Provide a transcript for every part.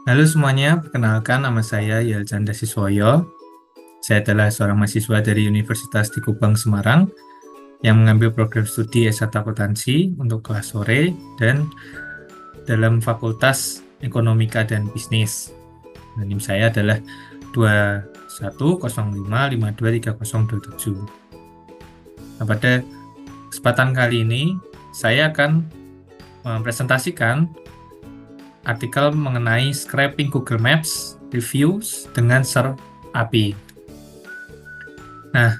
Halo semuanya, perkenalkan nama saya Yelcanda Siswoyo. Saya adalah seorang mahasiswa dari Universitas di Kubang, Semarang yang mengambil program studi S1 Akuntansi untuk kelas sore dan dalam Fakultas Ekonomika dan Bisnis. NIM saya adalah 2105523027. Nah, pada kesempatan kali ini saya akan mempresentasikan artikel mengenai scraping Google Maps reviews dengan SERP API. Nah,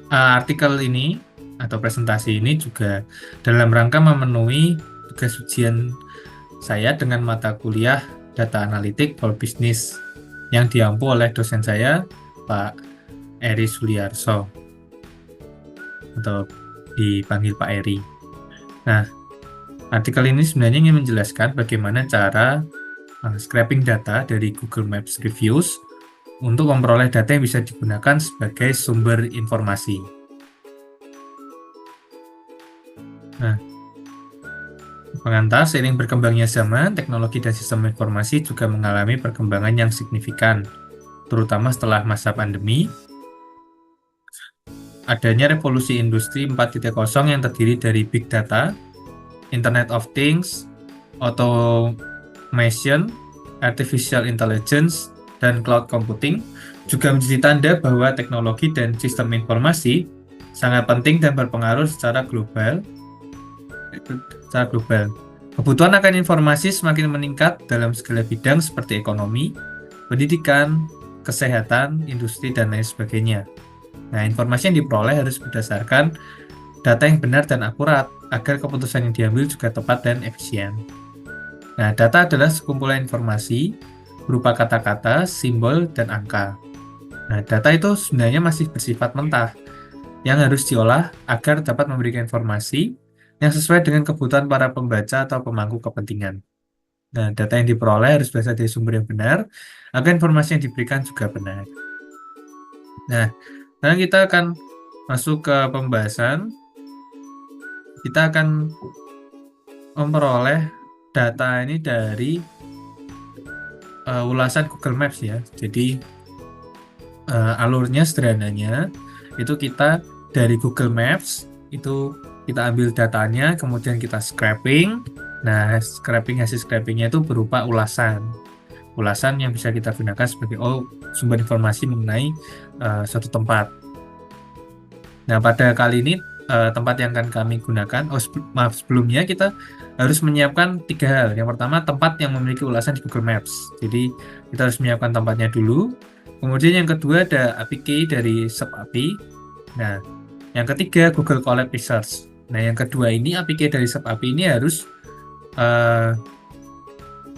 artikel ini atau presentasi ini juga dalam rangka memenuhi tugas ujian saya dengan mata kuliah Data Analitik for Business yang diampu oleh dosen saya, Pak Eri Suliarso, atau dipanggil Pak Eri. Nah, artikel ini sebenarnya ingin menjelaskan bagaimana cara scraping data dari Google Maps Reviews untuk memperoleh data yang bisa digunakan sebagai sumber informasi. Nah, pengantar, seiring berkembangnya zaman, teknologi dan sistem informasi juga mengalami perkembangan yang signifikan, terutama setelah masa pandemi. Adanya revolusi industri 4.0 yang terdiri dari big data, Internet of Things, automation, artificial intelligence, dan cloud computing juga menjadi tanda bahwa teknologi dan sistem informasi sangat penting dan berpengaruh secara global. Kebutuhan akan informasi semakin meningkat dalam segala bidang seperti ekonomi, pendidikan, kesehatan, industri, dan lain sebagainya. Nah, informasi yang diperoleh harus berdasarkan data yang benar dan akurat agar keputusan yang diambil juga tepat dan efisien. Nah, data adalah sekumpulan informasi berupa kata-kata, simbol, dan angka. Nah, data itu sebenarnya masih bersifat mentah yang harus diolah agar dapat memberikan informasi yang sesuai dengan kebutuhan para pembaca atau pemangku kepentingan. Nah, data yang diperoleh harus berasal dari sumber yang benar agar informasi yang diberikan juga benar. Nah, sekarang kita akan masuk ke pembahasan. Kita akan memperoleh data ini dari ulasan Google Maps ya. Jadi alurnya sederhananya itu kita dari Google Maps itu kita ambil datanya, kemudian kita scraping. Nah, hasil scrapingnya itu berupa ulasan yang bisa kita gunakan sebagai sumber informasi mengenai suatu tempat. Nah, pada kali ini tempat yang akan kami gunakan, sebelumnya kita harus menyiapkan 3 hal. Yang pertama, tempat yang memiliki ulasan di Google Maps. Jadi, kita harus menyiapkan tempatnya dulu. Kemudian yang kedua ada API dari SERP API. Nah, yang ketiga Google Colab Research. Nah, yang kedua ini API dari SERP API ini harus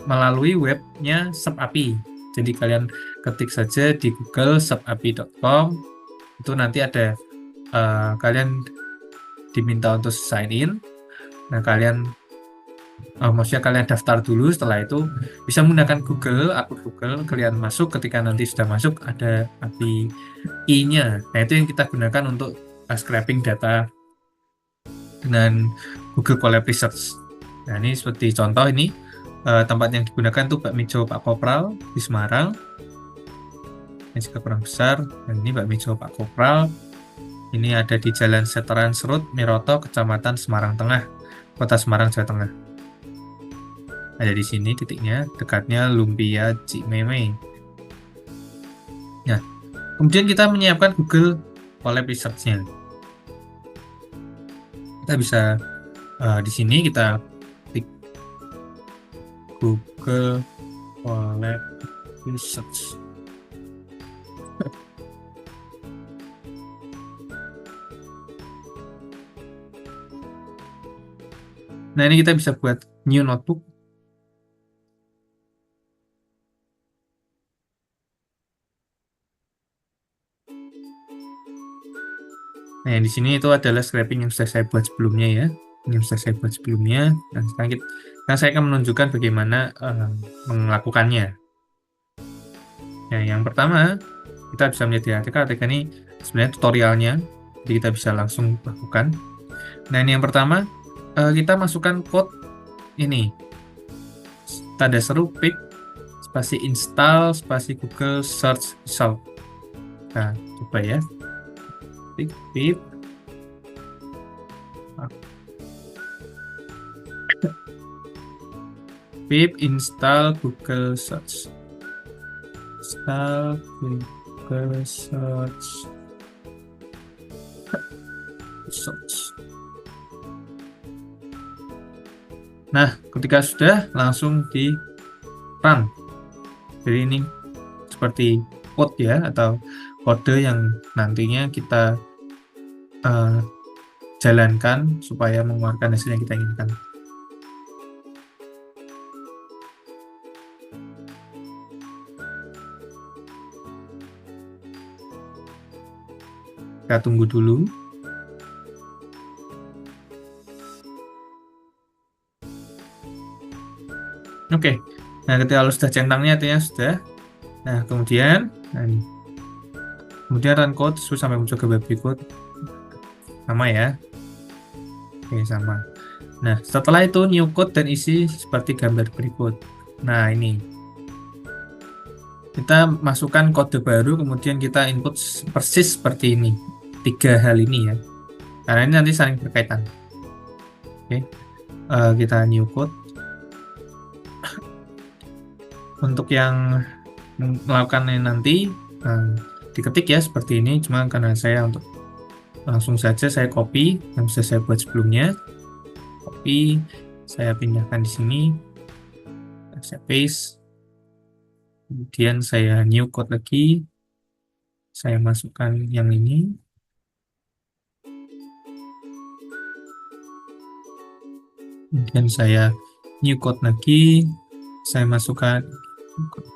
melalui webnya SERP API. Jadi kalian ketik saja di Google serpapi.com. Itu nanti ada kalian diminta untuk sign in. Nah, maksudnya kalian daftar dulu, setelah itu bisa menggunakan akun Google, kalian masuk, ketika nanti sudah masuk ada API-nya. Nah, itu yang kita gunakan untuk scraping data dengan Google Colab Research. Nah, ini seperti contoh ini tempat yang digunakan itu bakmijo Pak Kopral di Semarang. Ini juga kurang besar. Dan ini bakmijo Pak Kopral. Ini ada di Jalan Seteran Serut, Miroto, Kecamatan Semarang Tengah, Kota Semarang, Jawa Tengah. Ada di sini titiknya, dekatnya Lumpia Cikmeme. Nah, kemudian kita menyiapkan Google Colab Research-nya. Kita bisa di sini kita klik Google Colab Research. Nah, ini kita bisa buat new notebook. Nah, yang di sini itu adalah scraping yang sudah saya buat sebelumnya ya. Ini yang sudah saya buat sebelumnya. Dan sekarang saya akan menunjukkan bagaimana melakukannya. Nah, yang pertama, kita bisa melihat di artikel ini sebenarnya tutorialnya. Jadi kita bisa langsung lakukan. Nah, ini yang pertama, kita masukkan code ini. Tanda seru pick spasi install spasi Google search result. Nah, coba ya. Pip. Pip install Google search. Install Google search. Nah, ketika sudah langsung di run. Jadi ini seperti code ya, atau kode yang nantinya kita jalankan supaya mengeluarkan hasil yang kita inginkan. Kita tunggu dulu. Oke, nah ketika sudah centangnya artinya sudah. Nah kemudian, run code sampai muncul ke web berikut, sama ya. Oke, sama. Nah setelah itu new code dan isi seperti gambar berikut. Nah ini kita masukkan kode baru, kemudian kita input persis seperti ini. 3 hal ini ya, karena ini nanti saling berkaitan. Oke, kita new code. Untuk yang melakukannya nanti diketik ya seperti ini, cuma karena saya untuk langsung saja saya copy yang sudah saya buat sebelumnya, copy, saya pindahkan di sini, saya paste, kemudian saya new code lagi, saya masukkan yang ini, kemudian saya new code lagi, saya masukkan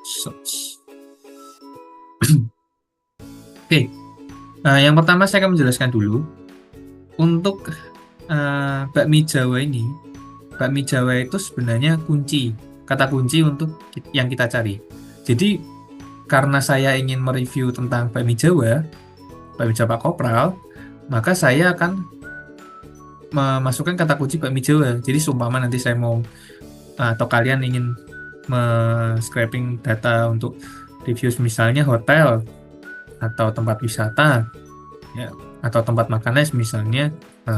search. Oke, yang pertama saya akan menjelaskan dulu untuk bakmi Jawa ini. Bakmi Jawa itu sebenarnya kata kunci untuk yang kita cari. Jadi karena saya ingin mereview tentang bakmi Jawa Pak Kopral, maka saya akan memasukkan kata kunci bakmi Jawa. Jadi seumpama nanti saya mau atau kalian ingin scraping data untuk review misalnya hotel atau tempat wisata ya, atau tempat makanan misalnya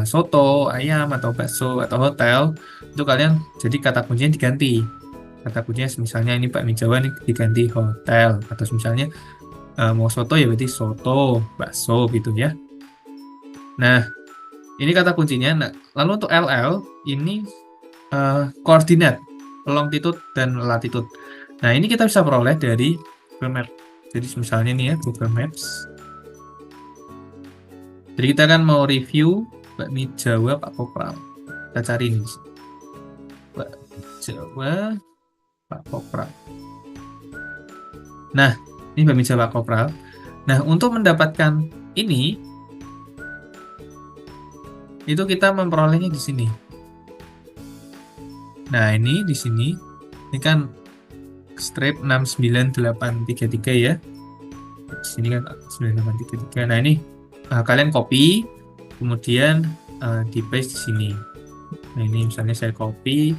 soto, ayam atau bakso atau hotel, itu kalian jadi kata kuncinya diganti. Kata kuncinya misalnya ini bakmi Jawa ini diganti hotel, atau misalnya mau soto ya berarti soto, bakso gitu ya. Nah, ini kata kuncinya. Nah, lalu untuk LL ini koordinat longitude dan latitude. Nah, ini kita bisa peroleh dari Google Maps. Jadi misalnya nih ya, Google Maps. Jadi kita kan mau review bakmi Jawa Pak Kopral. Kita cari ini. Bakmi Jawa Pak Kopral. Nah, ini bakmi Jawa Pak Kopral. Nah, untuk mendapatkan ini, itu kita memperolehnya di sini. Nah, ini di sini. Ini kan strip 69833 ya. Di sini kan 9833. Nah, ini kalian copy, kemudian di paste di sini. Nah, ini misalnya saya copy.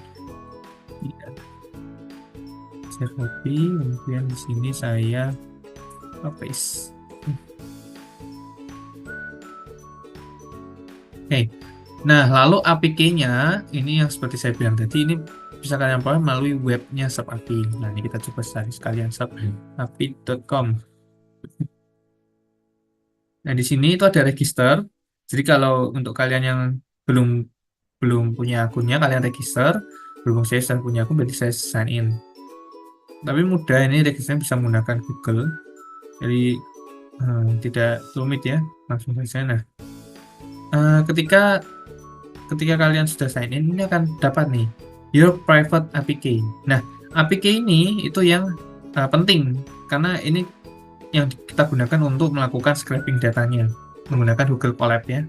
Saya copy, kemudian di sini saya paste. Oke. Nah, lalu APK-nya ini yang seperti saya bilang tadi, ini bisa kalian peroleh melalui webnya SubAPI. Nah, ini kita coba cari sekalian subapi.com. Nah, di sini itu ada register. Jadi kalau untuk kalian yang belum punya akunnya, kalian register. Berhubung saya sudah punya akun, berarti saya sign in. Tapi mudah, ini registernya bisa menggunakan Google. Jadi tidak rumit ya, langsung saja. Nah, ketika kalian sudah sign in, ini akan dapat nih your private APK. Nah, APK ini itu yang penting karena ini yang kita gunakan untuk melakukan scraping datanya menggunakan Google Colab ya.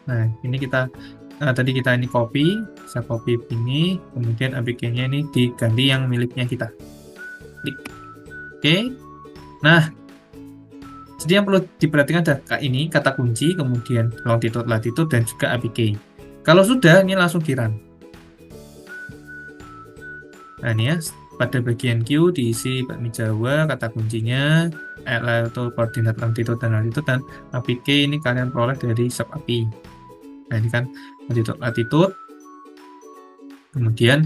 Nah, ini kita tadi kita ini copy, saya copy ini, kemudian APK-nya ini diganti yang miliknya kita. Klik. Oke. Nah, jadi yang perlu diperhatikan adalah ini kata kunci, kemudian longitude, latitude, dan juga APK. Kalau sudah, ini langsung di run. Nah ini ya, pada bagian Q diisi bakmi Jawa, kata kuncinya, atau koordinat longitude dan latitude, dan APK ini kalian peroleh dari sub API. Nah ini kan latitude. Kemudian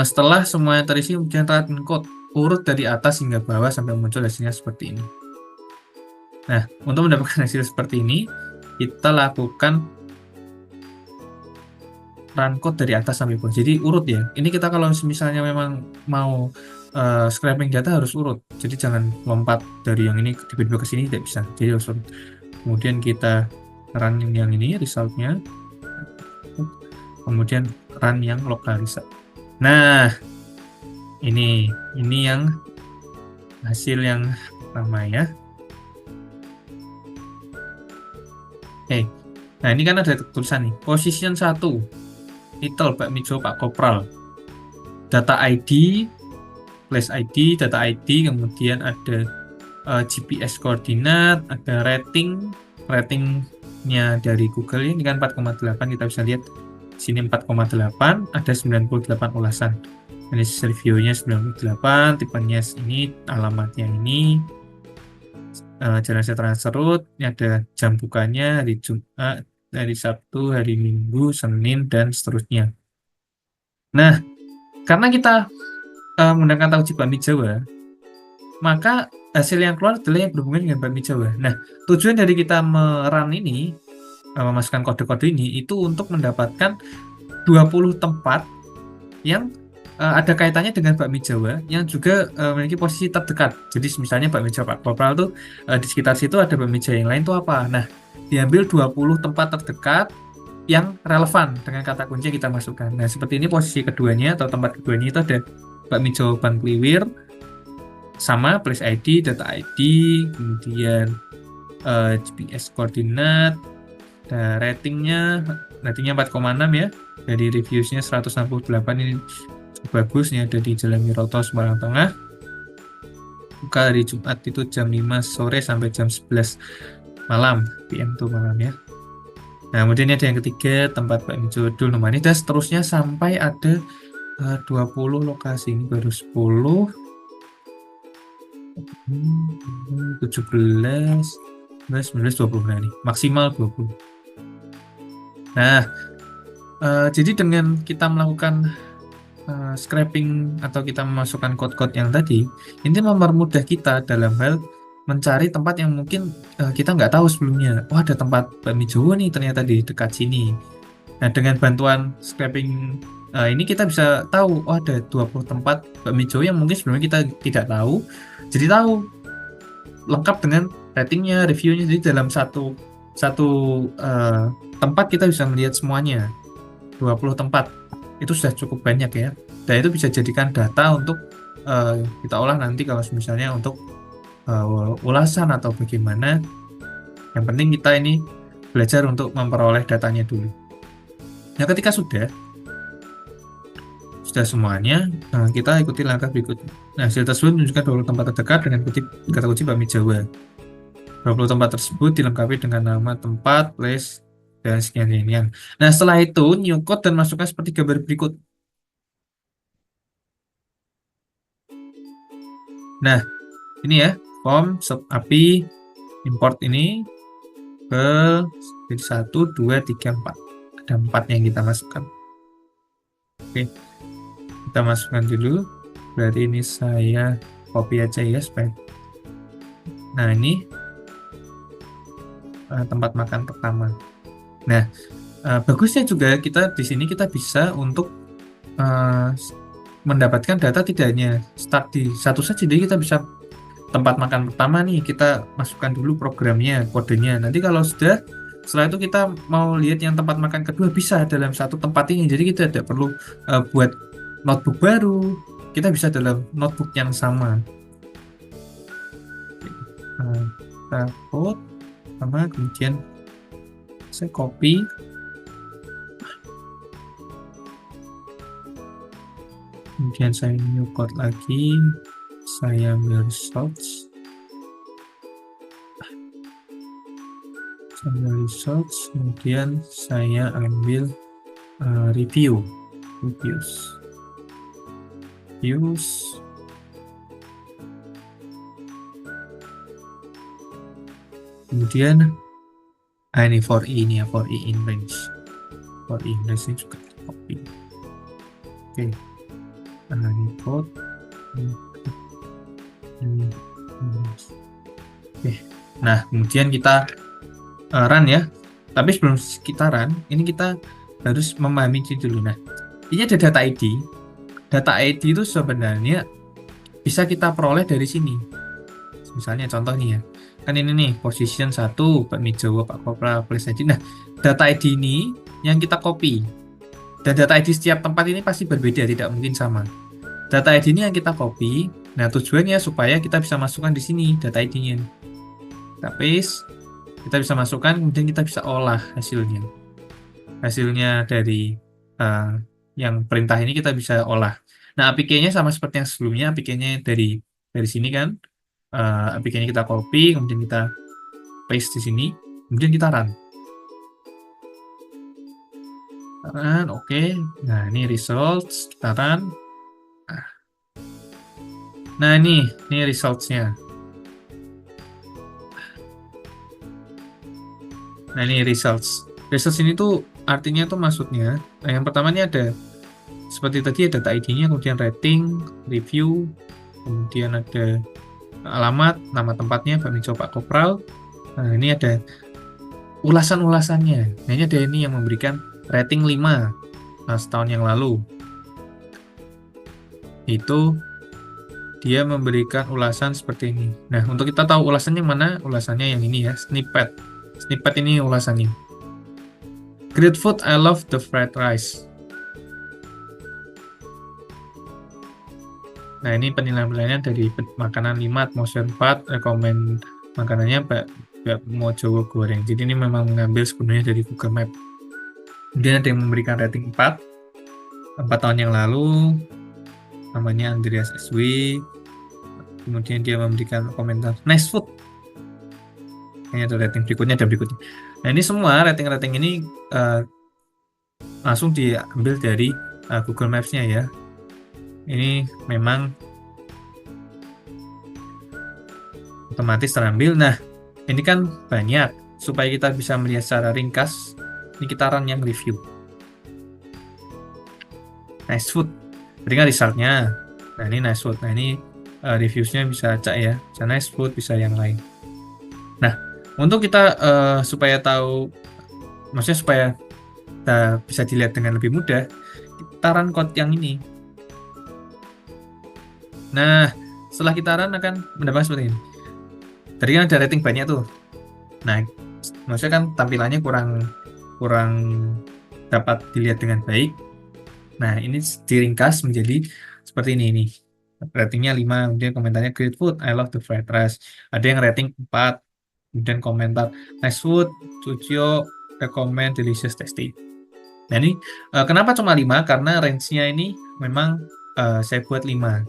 setelah semuanya terisi, kemudian type code urut dari atas hingga bawah sampai muncul hasilnya seperti ini. Nah, untuk mendapatkan hasil seperti ini, kita lakukan run code dari atas sampai bawah. Jadi urut ya. Ini kita kalau misalnya memang mau scraping data harus urut. Jadi jangan lompat dari yang ini tiba-tiba ke sini, tidak bisa. Jadi harus urut. Kemudian kita run yang ini resultnya. Kemudian run yang lokalisasi. Nah, ini yang hasil yang pertama ya. Oke. Nah, ini kan ada tulisan nih. Position 1. Title bakmi Jawa Pak Kopral. Data ID, place ID, data ID, kemudian ada GPS koordinat, ada ratingnya dari Google ini kan 4,8, kita bisa lihat sini 4,8, ada 98 ulasan. Ini reviewnya 98, tipenya ini, alamatnya ini, jalan transfer route, ini ada jam bukanya hari Jumat, hari Sabtu, hari Minggu, Senin, dan seterusnya. Nah, karena kita menggunakan tauhid bakmi Jawa, maka hasil yang keluar adalah yang berhubungan dengan bakmi Jawa. Nah, tujuan dari kita merun ini, memasukkan kode-kode ini, itu untuk mendapatkan 20 tempat yang ada kaitannya dengan bakmi Jawa, yang juga memiliki posisi terdekat. Jadi misalnya bakmi Jawa Pak Kopral tuh di sekitar situ ada bakmi Jawa yang lain tuh apa. Nah, diambil 20 tempat terdekat yang relevan dengan kata kunci yang kita masukkan. Nah, seperti ini posisi keduanya atau tempat keduanya itu ada bakmi Jawa Bangkliwir, sama place ID, data ID, kemudian GPS koordinat, ratingnya 4,6 ya, dari reviewsnya 168, ini bagus, ini ada di Jalan Wiroto, Semarang Tengah, buka hari Jumat itu jam 5 sore sampai jam 11 malam, PM tuh malam ya. Nah, kemudian ini ada yang ketiga, tempat bakmi Jodul nomor ini, dan seterusnya sampai ada 20 lokasi. Ini baru 10, 17, 19, 20. Nah, ini maksimal 20. Nah, jadi dengan kita melakukan scraping atau kita memasukkan kode-kode yang tadi, ini mempermudah kita dalam hal mencari tempat yang mungkin kita nggak tahu sebelumnya. Oh, ada tempat bakmi Jawa nih ternyata di dekat sini. Nah, dengan bantuan scraping ini kita bisa tahu, oh ada 20 tempat bakmi Jawa yang mungkin sebelumnya kita tidak tahu. Jadi tahu lengkap dengan ratingnya, reviewnya. Jadi dalam satu tempat kita bisa melihat semuanya. 20 tempat itu sudah cukup banyak ya. Dan itu bisa jadikan data untuk kita olah nanti kalau misalnya untuk ulasan atau bagaimana. Yang penting kita ini belajar untuk memperoleh datanya dulu. Nah, ketika sudah semuanya, kita ikuti langkah berikutnya. Nah, hasil tersebut menunjukkan 20 tempat terdekat dengan kata kunci bakmi Jawa. 20 tempat tersebut dilengkapi dengan nama tempat, place, dan sekian-sekian. Nah, setelah itu new code dan masukkan seperti gambar berikut. Nah, ini ya, form sub API import ini ke 1, 2, 3, 4. Ada 4 yang kita masukkan. Oke, kita masukkan dulu. Berarti ini saya copy aja ya supaya. Nah, ini tempat makan pertama. Nah, bagusnya juga kita di sini kita bisa untuk mendapatkan data tidak hanya start di satu saja. Jadi kita bisa tempat makan pertama nih, kita masukkan dulu programnya, kodenya. Nanti kalau setelah itu kita mau lihat yang tempat makan kedua, bisa dalam satu tempat ini. Jadi kita tidak perlu buat notebook baru, kita bisa dalam notebook yang sama. Kita code sama, kemudian saya copy, kemudian saya new code lagi, saya ambil results, kemudian saya ambil reviews. reviews. Kemudian ini for i ini ya, for i in range. For i in range ini juga copy. Oke. Nah, ini code. Oke. Nah, kemudian kita run ya. Tapi sebelum kita run, ini kita harus memahami dulu. Nah, ini ada data ID. Data ID itu sebenarnya bisa kita peroleh dari sini. Misalnya contoh nih ya. Kan ini nih, position 1, bakmi Jawa, Pak Kopra, place ID. Nah, data ID ini yang kita copy. Dan data ID setiap tempat ini pasti berbeda, tidak mungkin sama. Data ID ini yang kita copy. Nah, tujuannya supaya kita bisa masukkan di sini data ID-nya. Kita paste, kita bisa masukkan, kemudian kita bisa olah hasilnya. Hasilnya dari yang perintah ini kita bisa olah. Nah, APK-nya sama seperti yang sebelumnya, APK-nya dari sini kan. APK-nya kita copy, kemudian kita paste di sini, kemudian kita run. Oke. Nah, ini results, kita run. Nah, ini results-nya. Nah, ini results. Results ini tuh artinya tuh maksudnya, yang pertama ini ada seperti tadi ada data ID-nya, kemudian rating, review, kemudian ada alamat, nama tempatnya, bakmi Jawa, Pak Kopral. Nah, ini ada ulasan-ulasannya. Nah, ini ada ini yang memberikan rating 5 setahun yang lalu. Itu dia memberikan ulasan seperti ini. Nah, untuk kita tahu ulasannya mana, ulasannya yang ini ya, snippet. Snippet ini ulasannya. Great food, I love the fried rice. Nah, ini penilaian-penilaiannya dari makanan 5, atmosfer 4, rekomend makanannya bakmi Jawa goreng. Jadi ini memang mengambil sebenarnya dari Google Map. Kemudian ada yang memberikan rating 4 tahun yang lalu, namanya Andreas SW. Kemudian dia memberikan komentar nice food. Kayaknya ada rating berikutnya dan berikutnya. Nah, ini semua rating-rating ini langsung diambil dari Google Maps-nya ya. Ini memang otomatis terambil. Nah, ini kan banyak. Supaya kita bisa melihat secara ringkas, ini kita run yang review. Nice food. Jadi kan resultnya. Nah, ini nice food. Nah, ini reviews-nya bisa cak ya. Bisa nice food, bisa yang lain. Nah, untuk kita supaya tahu, maksudnya supaya kita bisa dilihat dengan lebih mudah, kita run code yang ini. Nah, setelah kita run akan mendapat seperti ini. Tadi kan ada rating banyak tuh. Nah, maksudnya kan tampilannya kurang dapat dilihat dengan baik. Nah, ini diringkas menjadi seperti ini nih. Ratingnya 5, kemudian komentarnya great food, I love the fried rice. Ada yang rating 4, kemudian komentar nice food, Cucio, recommend delicious tasty. Nah, ini kenapa cuma 5? Karena range-nya ini memang saya buat 5.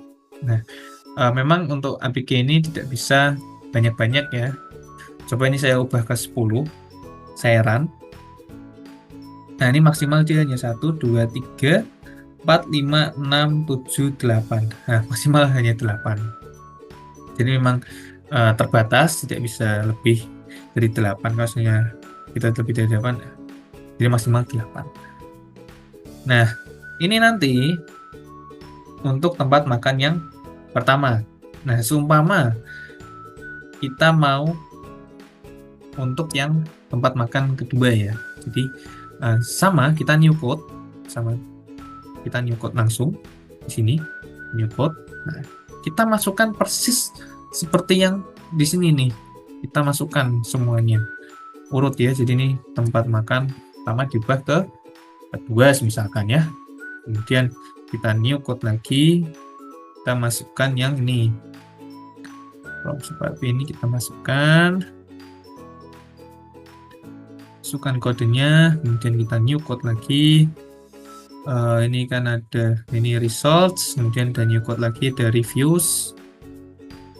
Nah, memang untuk APK ini tidak bisa banyak-banyak ya. Coba ini saya ubah ke 10. Saya run. Nah, ini maksimal dia hanya 1, 2, 3, 4, 5, 6, 7, 8. Nah, maksimal hanya 8. Jadi memang terbatas, tidak bisa lebih dari 8. Maksudnya kita lebih dari 8, jadi maksimal 8. Nah, ini nanti untuk tempat makan yang pertama. Nah, seumpama kita mau untuk yang tempat makan kedua ya. Jadi sama kita new code, langsung di sini new code. Nah, kita masukkan persis seperti yang di sini nih. Kita masukkan semuanya urut ya. Jadi ini tempat makan pertama diubah ke kedua misalkan ya. Kemudian kita new code lagi, kita masukkan yang ini. Kalau seperti ini kita masukkan kodenya, kemudian kita new code lagi. Ini kan ada ini results, kemudian ada new code lagi, ada reviews.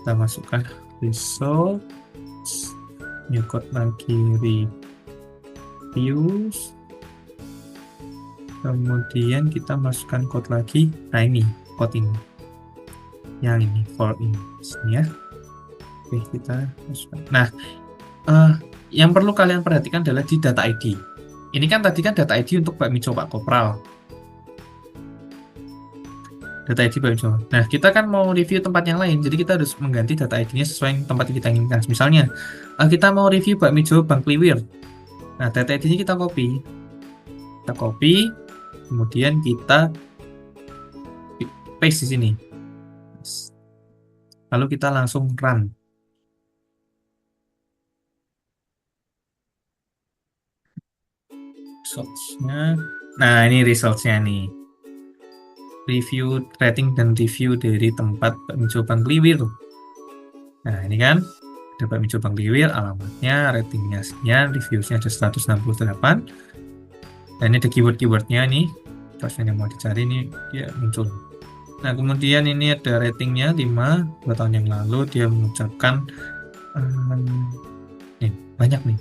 Kita masukkan results, new code lagi reviews. Kemudian kita masukkan code lagi. Nah, ini code ini. yang ini for index ya. Oke, kita masukkan. Nah, yang perlu kalian perhatikan adalah di data ID. Ini kan tadi kan data ID untuk bakmi Pak Kopral. Data ID bakmi. Nah, kita kan mau review tempat yang lain, jadi kita harus mengganti data ID-nya sesuai tempat yang kita inginkan. Misalnya, kita mau review bakmi Bang Kliwir. Nah, data ID-nya kita copy. Kita copy, kemudian kita paste di sini. Lalu kita langsung run. Results-nya. Nah, ini results-nya nih. Review, rating dan review dari tempat bakmi Bang Kliwir. Nah, ini kan ada bakmi Bang Kliwir, alamatnya, ratingnya sekian, reviewsnya ada 168. Dan ini ada keyword-keywordnya nih. Terus yang mau dicari nih dia muncul. Nah, kemudian ini ada ratingnya 5. 2 tahun yang lalu dia mengucapkan nih, banyak nih.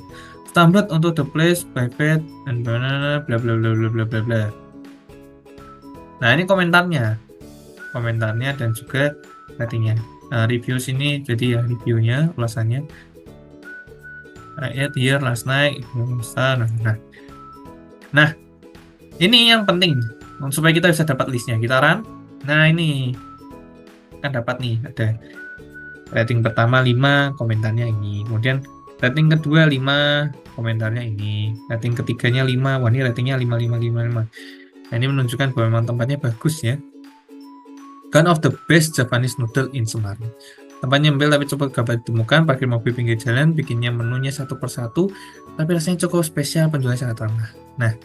Stumbled untuk the place, private, and bla bla bla bla bla bla bla bla. Nah, ini komentarnya dan juga ratingnya. Nah, reviews ini jadi ya reviewnya, ulasannya. Here last night. Nah, ini yang penting supaya kita bisa dapat listnya. Kita run. Nah, ini kan dapat nih, ada rating pertama 5, komentarnya ini. Kemudian rating kedua 5, komentarnya ini. Rating ketiganya 5, wah ini ratingnya 5. Nah, ini menunjukkan bahwa memang tempatnya bagus ya. One of the best Japanese noodle in Semarang. Tempatnya nyempil tapi cepat gampang ditemukan, parkir mobil pinggir jalan, bikinnya menunya satu persatu, tapi rasanya cukup spesial, penjualnya sangat ramah. Nah,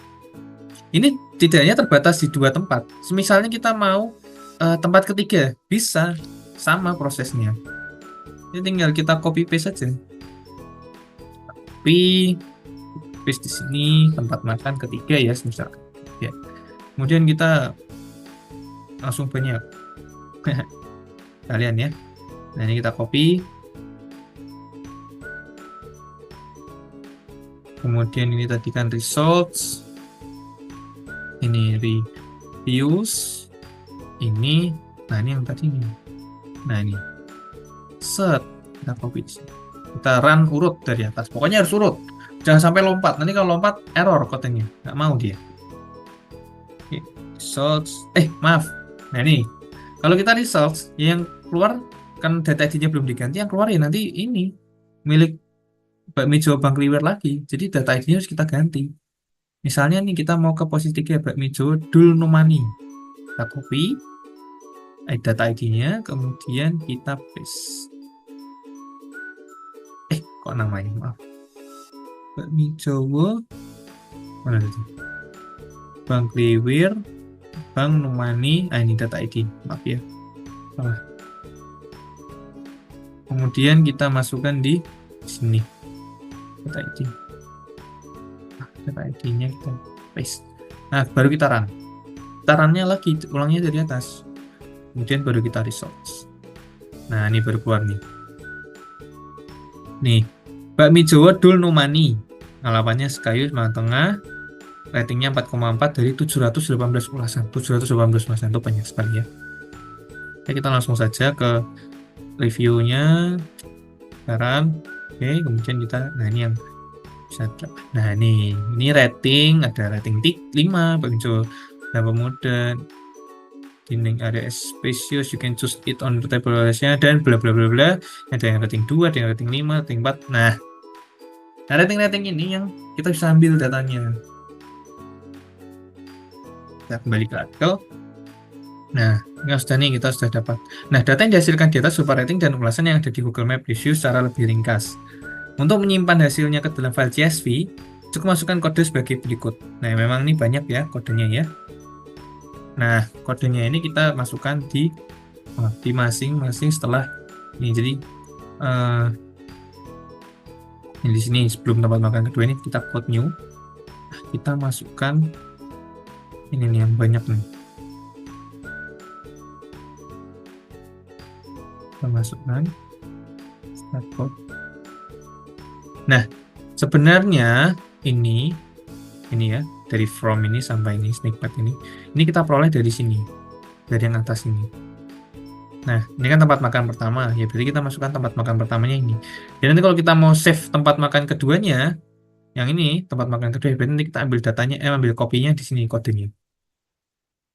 ini tidak hanya terbatas di 2 tempat. Misalnya kita mau tempat ketiga, bisa sama prosesnya. Ini tinggal kita copy paste saja. Copy paste di sini tempat makan ketiga ya, misalkan. Ya. Kemudian kita langsung banyak kalian ya. Nah, ini kita copy. Kemudian ini tadi kan results. Ini reviews. Ini, nah ini yang tadi ini. Nah, ini. Set, kita copy. Kita run urut dari atas. Pokoknya harus urut. Jangan sampai lompat. Nanti kalau lompat error kodenya. Nggak mau dia. Oke. Results. Maaf. Nah, ini. Kalau kita results, yang keluar kan data ID-nya belum diganti, yang keluar ya nanti ini milik bakmi Bang Kliwir lagi. Jadi data ID-nya harus kita ganti. Misalnya nih kita mau ke posisi 3 bakmi Dul Numani. Kita copy data ID-nya, kemudian kita paste. Kok namanya? Maaf. Bakmi Jawa. Mana itu? Bang Kliwir, Bang Numani. Ini data ID. Maaf ya. Salah. Kemudian kita masukkan di sini. Data ID. Data ID-nya kita paste. Nah, baru kita run. Kita run-nya lagi, ulangnya dari atas. Kemudian baru kita results. Nah, ini baru keluar nih. Nih, bakmi Jawa Dul Numani. Alamatnya Sekayu, Semarang Tengah. Ratingnya 4,4 dari 718 ulasan. 718 ulasan itu banyak sekali ya. Oke, kita langsung saja ke reviewnya. Sekarang, oke, kemudian kita, nah ini yang bisa, nah ini rating, ada rating 5, bakmi Jawa Pemuda, dinding area spacious, you can choose it on the table nya, dan bla bla bla bla. Ada yang rating 2, ada yang rating 5, rating 4. Nah, rating-rating ini yang kita bisa ambil datanya. Kita kembali ke artikel. Nah, ini sudah nih, kita sudah dapat. Nah, data yang dihasilkan di atas berupa rating dan ulasan yang ada di Google Map Review secara lebih ringkas. Untuk menyimpan hasilnya ke dalam file CSV, cukup masukkan kode sebagai berikut. Nah, memang ini banyak ya kodenya ya. Nah, kodenya ini kita masukkan di masing-masing setelah ini. Jadi ini di sini sebelum tempat makan kedua ini kita code new. Kita masukkan ini nih yang banyak nih. Kita masukkan start code. Nah, sebenarnya ini ya, dari from ini sampai ini snippet ini kita peroleh dari sini, dari yang atas ini. Nah, ini kan tempat makan pertama. Ya, berarti kita masukkan tempat makan pertamanya ini. Dan nanti kalau kita mau save tempat makan keduanya, yang ini tempat makan kedua, berarti nanti kita ambil datanya, ambil kopinya di sini kodenya.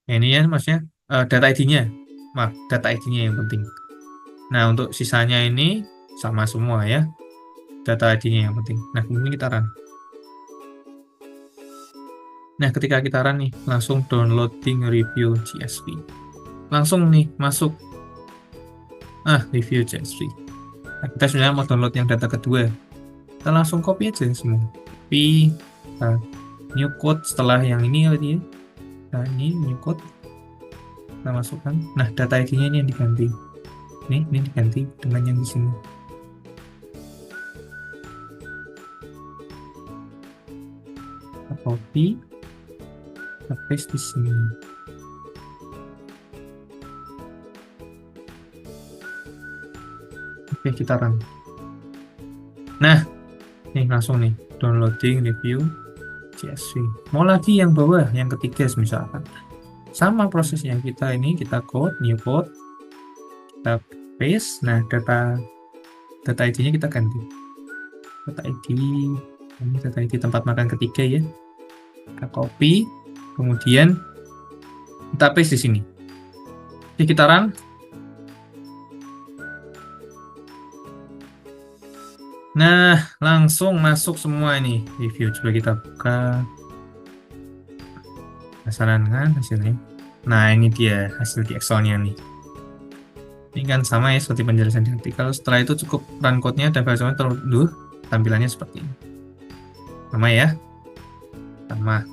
Nah, ini ya maksudnya data ID-nya. Maaf, data ID-nya yang penting. Nah, untuk sisanya ini sama semua ya. Data ID-nya yang penting. Nah, kemudian kita run. Nah, ketika kita run nih, langsung downloading review CSV. Langsung nih, masuk. Review CSV. Nah, kita sebenarnya mau download yang data kedua. Kita langsung copy aja semua. Copy, new code setelah yang ini tadi ya. Nah, ini new code. Kita masukkan. Nah, data ID-nya ini yang diganti. Ini diganti dengan yang di sini. Kita copy, kita paste di sini. Oke, kita run. Nah, nih langsung nih downloading review CSV. Mau lagi yang bawah, yang ketiga misalkan. Sama prosesnya, kita code, new code, kita paste. Nah, data ID-nya kita ganti. Data ID, ini data ID tempat makan ketiga ya. Kita copy, kemudian kita paste di sini. Oke, kita run. Nah, langsung masuk semua ini review. Coba kita buka. Penasaran kan hasilnya? Nah, ini dia hasil di Excel-nya nih. Ini kan sama ya seperti penjelasan di artikel. Setelah itu cukup run code-nya dan filenya terlalu tampilannya seperti ini. Sama ya? Sama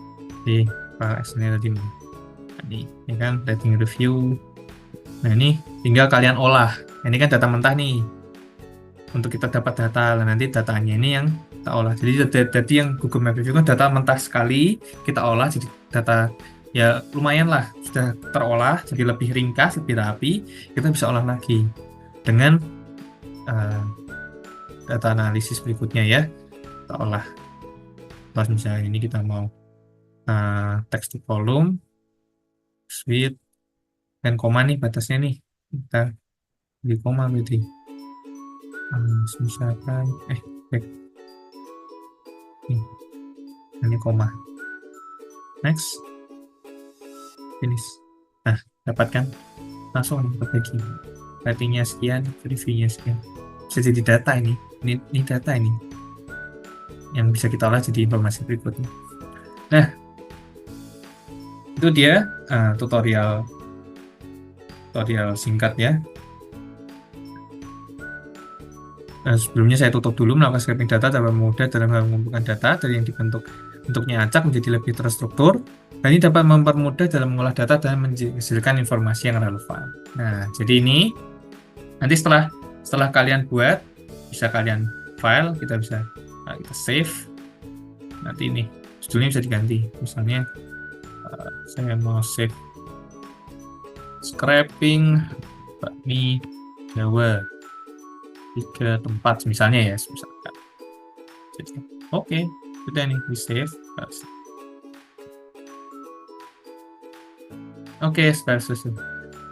di file Excel-nya tadi. Ini kan rating review. Nah, ini tinggal kalian olah. Ini kan data mentah nih. Untuk kita dapat data, nanti datanya ini yang kita olah. Jadi yang Google Map Review kan data mentah sekali, kita olah jadi data ya lumayan lah, sudah terolah jadi lebih ringkas, lebih rapi. Kita bisa olah lagi dengan data analisis berikutnya ya. Kita olah. Terus misalnya ini kita mau text to column, width, dan koma nih batasnya nih. Kita di koma berarti. Misalkan back. Ini koma. Next. Finish. Nah, dapatkan langsung perbaiki. Ratingnya sekian, reviewnya sekian. Bisa jadi data ini. Ini data ini yang bisa kita olah jadi informasi berikutnya. Nah, itu dia tutorial singkat ya. Sebelumnya saya tutup dulu. Melakukan scraping data dapat mudah dalam mengumpulkan data dari yang bentuknya acak menjadi lebih terstruktur, dan ini dapat mempermudah dalam mengolah data dan menghasilkan informasi yang relevan. Nah, jadi ini nanti setelah kalian buat, bisa kalian file, kita bisa kita save. Nanti ini judulnya bisa diganti. Misalnya saya mau save scraping bakmi Jawa 3 tempat misalnya ya, misalkan. Jadi, oke, sudah nih di save. Oke, selesai.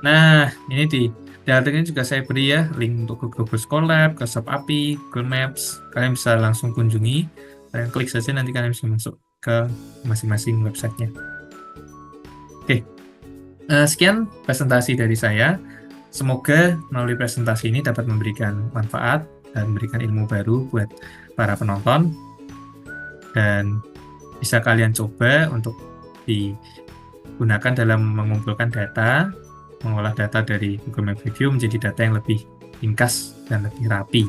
Nah, ini di artikel juga saya beri ya link untuk Google Scholar, ke SubAPI, Google Maps. Kalian bisa langsung kunjungi, kalian klik saja, nanti kalian bisa masuk ke masing-masing websitenya. Oke, sekian presentasi dari saya. Semoga melalui presentasi ini dapat memberikan manfaat dan memberikan ilmu baru buat para penonton, dan bisa kalian coba untuk digunakan dalam mengumpulkan data, mengolah data dari Google Map Review menjadi data yang lebih ringkas dan lebih rapi.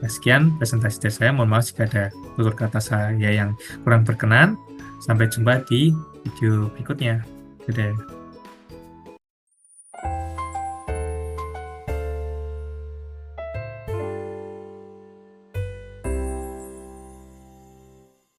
Nah, sekian presentasi dari saya. Mohon maaf jika ada tutur kata saya yang kurang berkenan. Sampai jumpa di video berikutnya. Dadah.